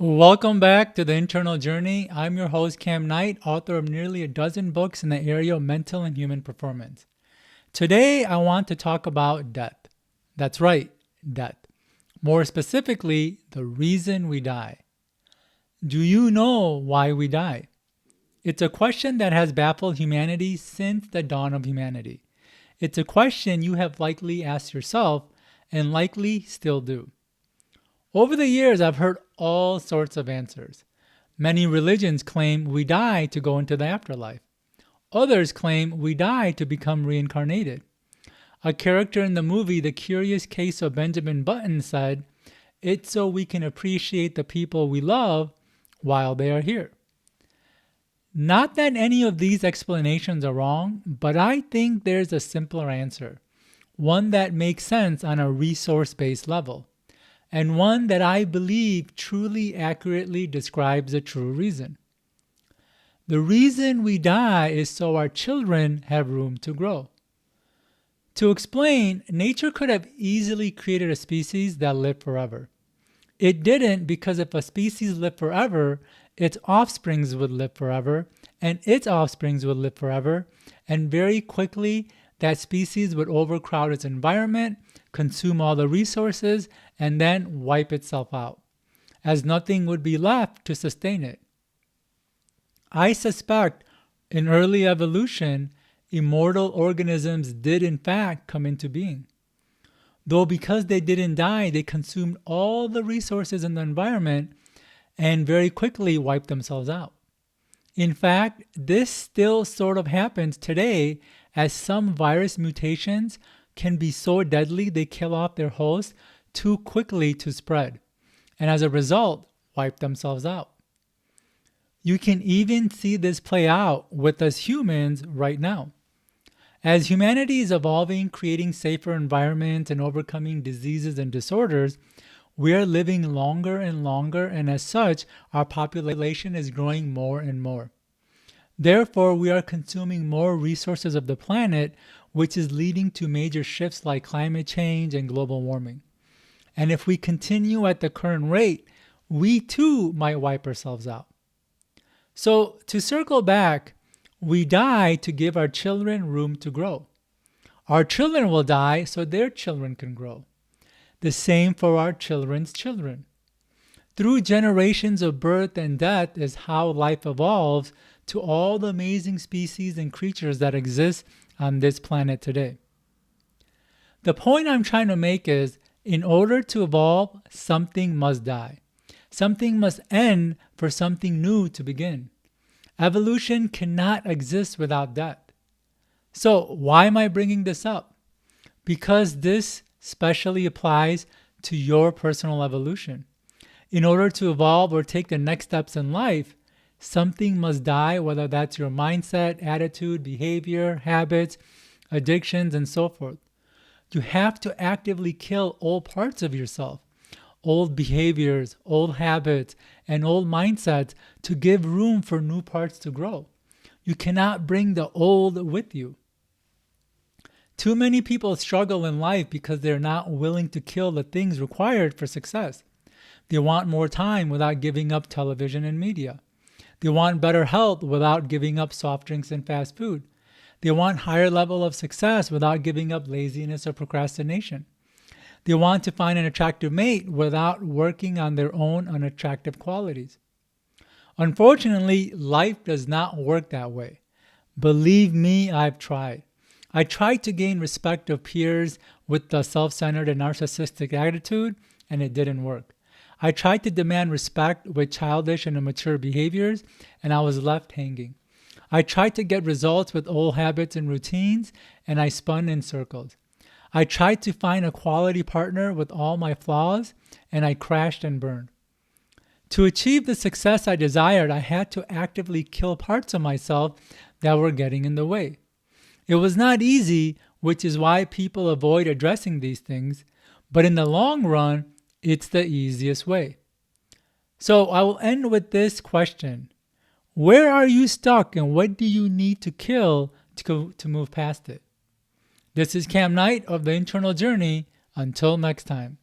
Welcome back to The Internal Journey. I'm your host, Cam Knight, author of nearly a dozen books in the area of mental and human performance. Today, I want to talk about death. That's right, death. More specifically, the reason we die. Do you know why we die? It's a question that has baffled humanity since the dawn of humanity. It's a question you have likely asked yourself and likely still do. Over the years, I've heard all sorts of answers. Many religions claim we die to go into the afterlife. Others claim we die to become reincarnated. A character in the movie The Curious Case of Benjamin Button said, "It's so we can appreciate the people we love while they are here." Not that any of these explanations are wrong, but I think there's a simpler answer, one that makes sense on a resource-based level, and one that I believe truly accurately describes the true reason. The reason we die is so our children have room to grow. To explain, nature could have easily created a species that lived forever. It didn't, because if a species lived forever, its offsprings would live forever, and its offsprings would live forever, and very quickly that species would overcrowd its environment, consume all the resources, and then wipe itself out, as nothing would be left to sustain it. I suspect in early evolution, immortal organisms did in fact come into being. Though because they didn't die, they consumed all the resources in the environment and very quickly wiped themselves out. In fact, this still sort of happens today, as some virus mutations can be so deadly they kill off their host too quickly to spread, and as a result, wipe themselves out. You can even see this play out with us humans right now. As humanity is evolving, creating safer environments, and overcoming diseases and disorders, we are living longer and longer, and as such, our population is growing more and more. Therefore, we are consuming more resources of the planet, which is leading to major shifts like climate change and global warming. And if we continue at the current rate, we too might wipe ourselves out. So, to circle back, we die to give our children room to grow. Our children will die so their children can grow. The same for our children's children. Through generations of birth and death is how life evolves to all the amazing species and creatures that exist on this planet today. The point I'm trying to make is, in order to evolve, something must die. Something must end for something new to begin. Evolution cannot exist without death. So why am I bringing this up? Because this specially applies to your personal evolution. In order to evolve or take the next steps in life, something must die, whether that's your mindset, attitude, behavior, habits, addictions, and so forth. You have to actively kill old parts of yourself, old behaviors, old habits, and old mindsets to give room for new parts to grow. You cannot bring the old with you. Too many people struggle in life because they're not willing to kill the things required for success. They want more time without giving up television and media. They want better health without giving up soft drinks and fast food. They want higher level of success without giving up laziness or procrastination. They want to find an attractive mate without working on their own unattractive qualities. Unfortunately, life does not work that way. Believe me, I've tried. I tried to gain respect of peers with the self-centered and narcissistic attitude, and it didn't work. I tried to demand respect with childish and immature behaviors, and I was left hanging. I tried to get results with old habits and routines, and I spun in circles. I tried to find a quality partner with all my flaws, and I crashed and burned. To achieve the success I desired, I had to actively kill parts of myself that were getting in the way. It was not easy, which is why people avoid addressing these things, but in the long run, it's the easiest way. So I will end with this question. Where are you stuck, and what do you need to kill to move past it? This is Cam Knight of The Internal Journey. Until next time.